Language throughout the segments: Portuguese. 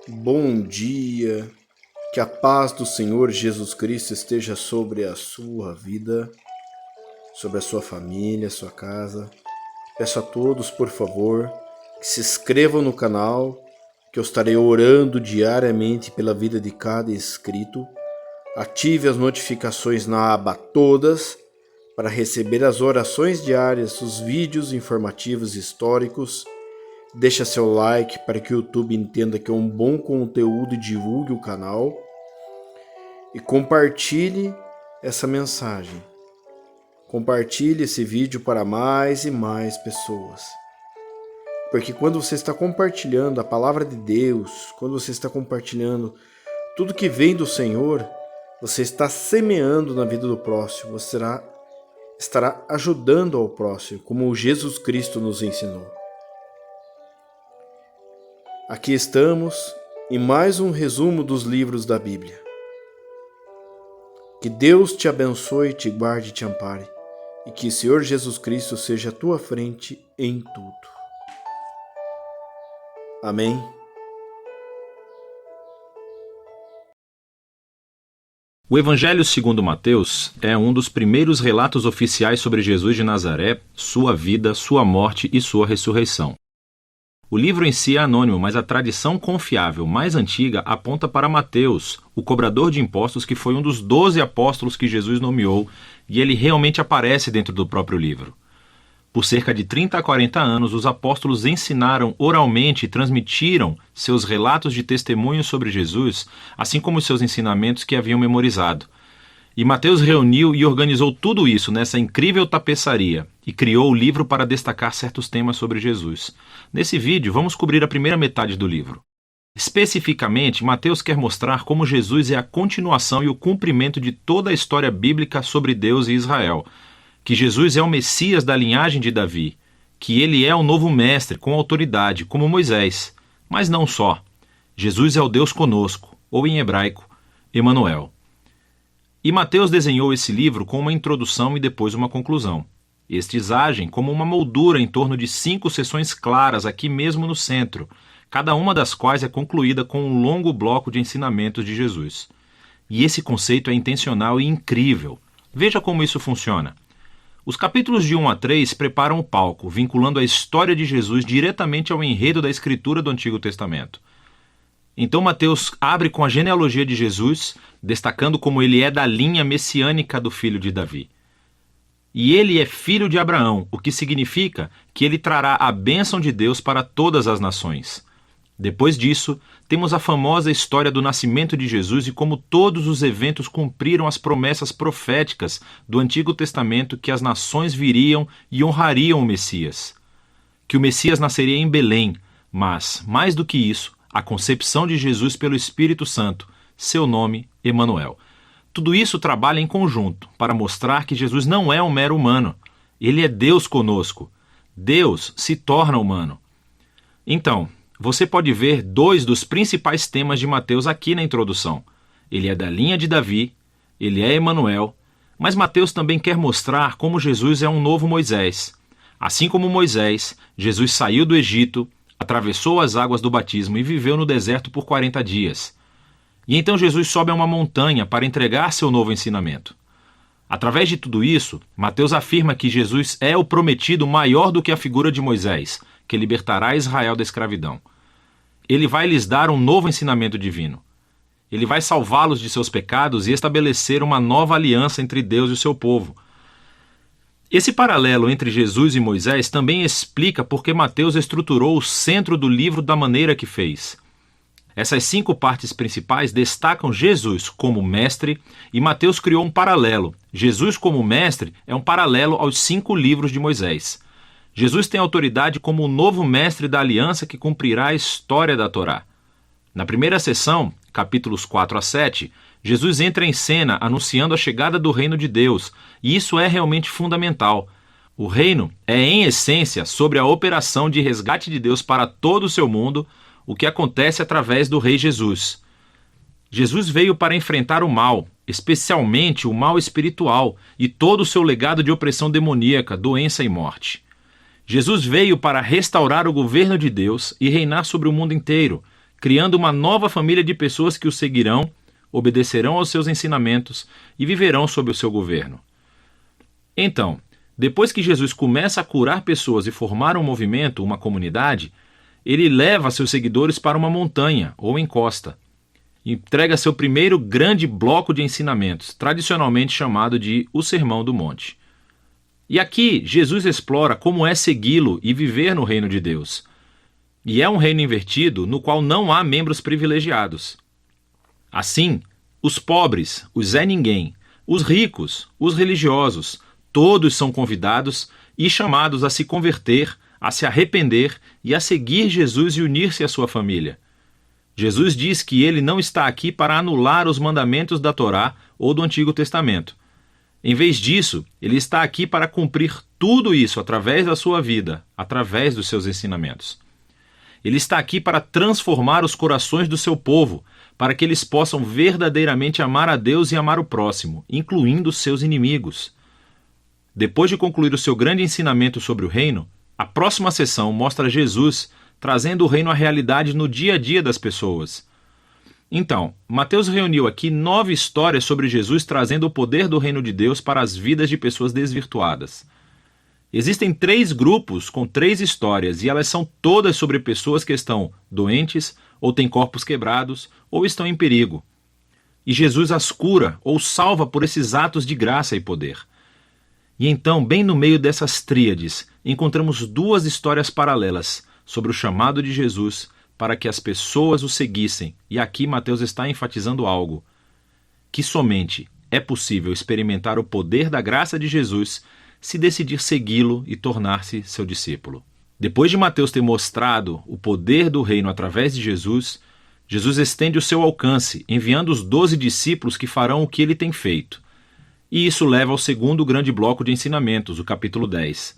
Bom dia, que a paz do Senhor Jesus Cristo esteja sobre a sua vida, sobre a sua família, sua casa. Peço a todos, por favor, que se inscrevam no canal, que eu estarei orando diariamente pela vida de cada inscrito. Ative as notificações na aba Todas para receber as orações diárias, os vídeos informativos históricos. Deixa seu like para que o YouTube entenda que é um bom conteúdo e divulgue o canal. E compartilhe essa mensagem. Compartilhe esse vídeo para mais e mais pessoas. Porque quando você está compartilhando a palavra de Deus, quando você está compartilhando tudo que vem do Senhor, você está semeando na vida do próximo, você estará ajudando ao próximo, como Jesus Cristo nos ensinou. Aqui estamos em mais um resumo dos livros da Bíblia. Que Deus te abençoe, te guarde e te ampare, e que o Senhor Jesus Cristo seja à tua frente em tudo. Amém. O Evangelho segundo Mateus é um dos primeiros relatos oficiais sobre Jesus de Nazaré, sua vida, sua morte e sua ressurreição. O livro em si é anônimo, mas a tradição confiável mais antiga aponta para Mateus, o cobrador de impostos que foi um dos 12 apóstolos que Jesus nomeou, e ele realmente aparece dentro do próprio livro. Por cerca de 30 a 40 anos, os apóstolos ensinaram oralmente e transmitiram seus relatos de testemunho sobre Jesus, assim como os seus ensinamentos que haviam memorizado. E Mateus reuniu e organizou tudo isso nessa incrível tapeçaria e criou o livro para destacar certos temas sobre Jesus. Nesse vídeo, vamos cobrir a primeira metade do livro. Especificamente, Mateus quer mostrar como Jesus é a continuação e o cumprimento de toda a história bíblica sobre Deus e Israel, que Jesus é o Messias da linhagem de Davi, que ele é o novo mestre com autoridade, como Moisés. Mas não só. Jesus é o Deus conosco, ou em hebraico, Emanuel. E Mateus desenhou esse livro com uma introdução e depois uma conclusão. Estes agem como uma moldura em torno de 5 seções claras aqui mesmo no centro, cada uma das quais é concluída com um longo bloco de ensinamentos de Jesus. E esse conceito é intencional e incrível. Veja como isso funciona. Os capítulos de 1 a 3 preparam o palco, vinculando a história de Jesus diretamente ao enredo da Escritura do Antigo Testamento. Então Mateus abre com a genealogia de Jesus, destacando como ele é da linha messiânica do filho de Davi. E ele é filho de Abraão, o que significa que ele trará a bênção de Deus para todas as nações. Depois disso, temos a famosa história do nascimento de Jesus e como todos os eventos cumpriram as promessas proféticas do Antigo Testamento que as nações viriam e honrariam o Messias. Que o Messias nasceria em Belém, mas, mais do que isso, a concepção de Jesus pelo Espírito Santo, seu nome, Emanuel. Tudo isso trabalha em conjunto para mostrar que Jesus não é um mero humano. Ele é Deus conosco. Deus se torna humano. Então, você pode ver 2 dos principais temas de Mateus aqui na introdução. Ele é da linha de Davi, ele é Emanuel, mas Mateus também quer mostrar como Jesus é um novo Moisés. Assim como Moisés, Jesus saiu do Egito, atravessou as águas do batismo e viveu no deserto por 40 dias. E então Jesus sobe a uma montanha para entregar seu novo ensinamento. Através de tudo isso, Mateus afirma que Jesus é o prometido maior do que a figura de Moisés, que libertará Israel da escravidão. Ele vai lhes dar um novo ensinamento divino. Ele vai salvá-los de seus pecados e estabelecer uma nova aliança entre Deus e o seu povo. Esse paralelo entre Jesus e Moisés também explica por que Mateus estruturou o centro do livro da maneira que fez. Essas 5 partes principais destacam Jesus como mestre e Mateus criou um paralelo. Jesus como mestre é um paralelo aos 5 livros de Moisés. Jesus tem autoridade como o novo mestre da aliança que cumprirá a história da Torá. Na primeira sessão, capítulos 4 a 7, Jesus entra em cena anunciando a chegada do reino de Deus, e isso é realmente fundamental. O reino é, em essência, sobre a operação de resgate de Deus para todo o seu mundo, o que acontece através do Rei Jesus. Jesus veio para enfrentar o mal, especialmente o mal espiritual e todo o seu legado de opressão demoníaca, doença e morte. Jesus veio para restaurar o governo de Deus e reinar sobre o mundo inteiro, criando uma nova família de pessoas que o seguirão, obedecerão aos seus ensinamentos e viverão sob o seu governo. Então, depois que Jesus começa a curar pessoas e formar um movimento, uma comunidade, ele leva seus seguidores para uma montanha ou encosta. Entrega seu primeiro grande bloco de ensinamentos, tradicionalmente chamado de o Sermão do Monte. E aqui, Jesus explora como é segui-lo e viver no reino de Deus. E é um reino invertido no qual não há membros privilegiados. Assim, os pobres, os Zé Ninguém, os ricos, os religiosos, todos são convidados e chamados a se converter, a se arrepender e a seguir Jesus e unir-se à sua família. Jesus diz que ele não está aqui para anular os mandamentos da Torá ou do Antigo Testamento. Em vez disso, ele está aqui para cumprir tudo isso através da sua vida, através dos seus ensinamentos. Ele está aqui para transformar os corações do seu povo, para que eles possam verdadeiramente amar a Deus e amar o próximo, incluindo seus inimigos. Depois de concluir o seu grande ensinamento sobre o reino, a próxima sessão mostra Jesus trazendo o reino à realidade no dia a dia das pessoas. Então, Mateus reuniu aqui 9 histórias sobre Jesus trazendo o poder do reino de Deus para as vidas de pessoas desvirtuadas. Existem 3 grupos com 3 histórias e elas são todas sobre pessoas que estão doentes, ou têm corpos quebrados, ou estão em perigo. E Jesus as cura ou salva por esses atos de graça e poder. E então, bem no meio dessas tríades, encontramos 2 histórias paralelas sobre o chamado de Jesus para que as pessoas o seguissem. E aqui Mateus está enfatizando algo: que somente é possível experimentar o poder da graça de Jesus se decidir segui-lo e tornar-se seu discípulo. Depois de Mateus ter mostrado o poder do reino através de Jesus, Jesus estende o seu alcance, enviando os 12 discípulos que farão o que ele tem feito. E isso leva ao segundo grande bloco de ensinamentos, o capítulo 10.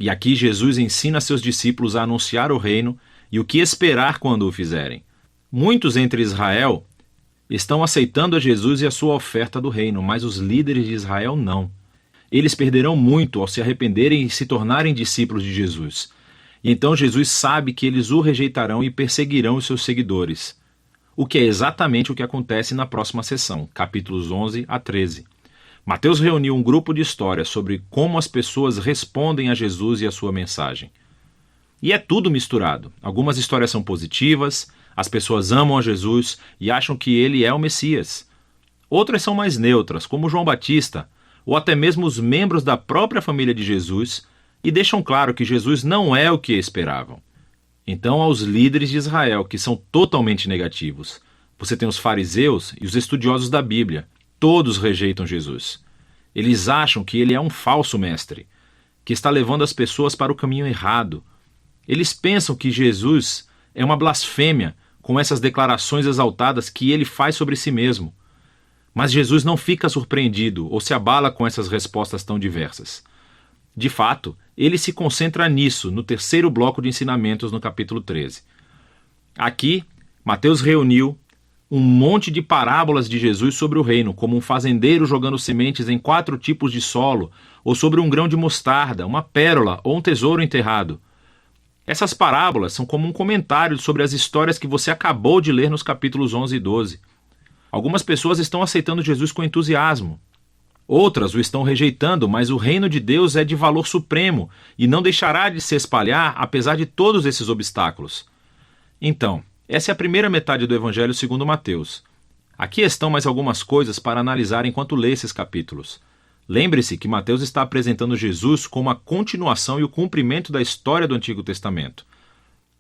E aqui Jesus ensina seus discípulos a anunciar o reino e o que esperar quando o fizerem. Muitos entre Israel estão aceitando a Jesus e a sua oferta do reino, mas os líderes de Israel não. Eles perderão muito ao se arrependerem e se tornarem discípulos de Jesus. E então Jesus sabe que eles o rejeitarão e perseguirão os seus seguidores. O que é exatamente o que acontece na próxima sessão, capítulos 11 a 13. Mateus reuniu um grupo de histórias sobre como as pessoas respondem a Jesus e a sua mensagem. E é tudo misturado. Algumas histórias são positivas, as pessoas amam a Jesus e acham que ele é o Messias. Outras são mais neutras, como João Batista, ou até mesmo os membros da própria família de Jesus, e deixam claro que Jesus não é o que esperavam. Então, aos líderes de Israel, que são totalmente negativos, você tem os fariseus e os estudiosos da Bíblia. Todos rejeitam Jesus. Eles acham que ele é um falso mestre, que está levando as pessoas para o caminho errado. Eles pensam que Jesus é uma blasfêmia com essas declarações exaltadas que ele faz sobre si mesmo. Mas Jesus não fica surpreendido ou se abala com essas respostas tão diversas. De fato, ele se concentra nisso no terceiro bloco de ensinamentos no capítulo 13. Aqui, Mateus reuniu um monte de parábolas de Jesus sobre o reino, como um fazendeiro jogando sementes em 4 tipos de solo, ou sobre um grão de mostarda, uma pérola ou um tesouro enterrado. Essas parábolas são como um comentário sobre as histórias que você acabou de ler nos capítulos 11 e 12. Algumas pessoas estão aceitando Jesus com entusiasmo. Outras o estão rejeitando, mas o reino de Deus é de valor supremo e não deixará de se espalhar apesar de todos esses obstáculos. Então, essa é a primeira metade do Evangelho segundo Mateus. Aqui estão mais algumas coisas para analisar enquanto lê esses capítulos. Lembre-se que Mateus está apresentando Jesus como a continuação e o cumprimento da história do Antigo Testamento.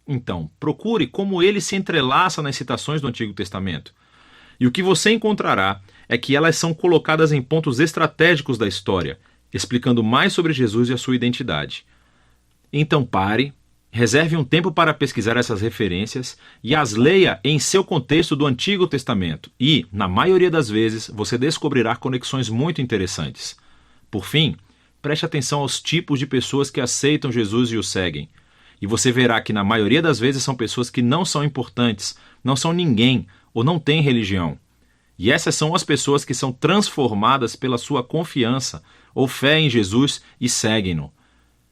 Então, procure como ele se entrelaça nas citações do Antigo Testamento. E o que você encontrará é que elas são colocadas em pontos estratégicos da história, explicando mais sobre Jesus e a sua identidade. Então pare, reserve um tempo para pesquisar essas referências e as leia em seu contexto do Antigo Testamento e, na maioria das vezes, você descobrirá conexões muito interessantes. Por fim, preste atenção aos tipos de pessoas que aceitam Jesus e o seguem. E você verá que na maioria das vezes são pessoas que não são importantes, não são ninguém ou não têm religião. E essas são as pessoas que são transformadas pela sua confiança ou fé em Jesus e seguem-no.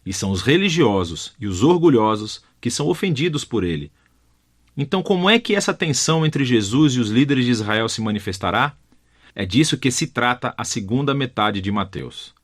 E são os religiosos e os orgulhosos que são ofendidos por ele. Então, como é que essa tensão entre Jesus e os líderes de Israel se manifestará? É disso que se trata a segunda metade de Mateus.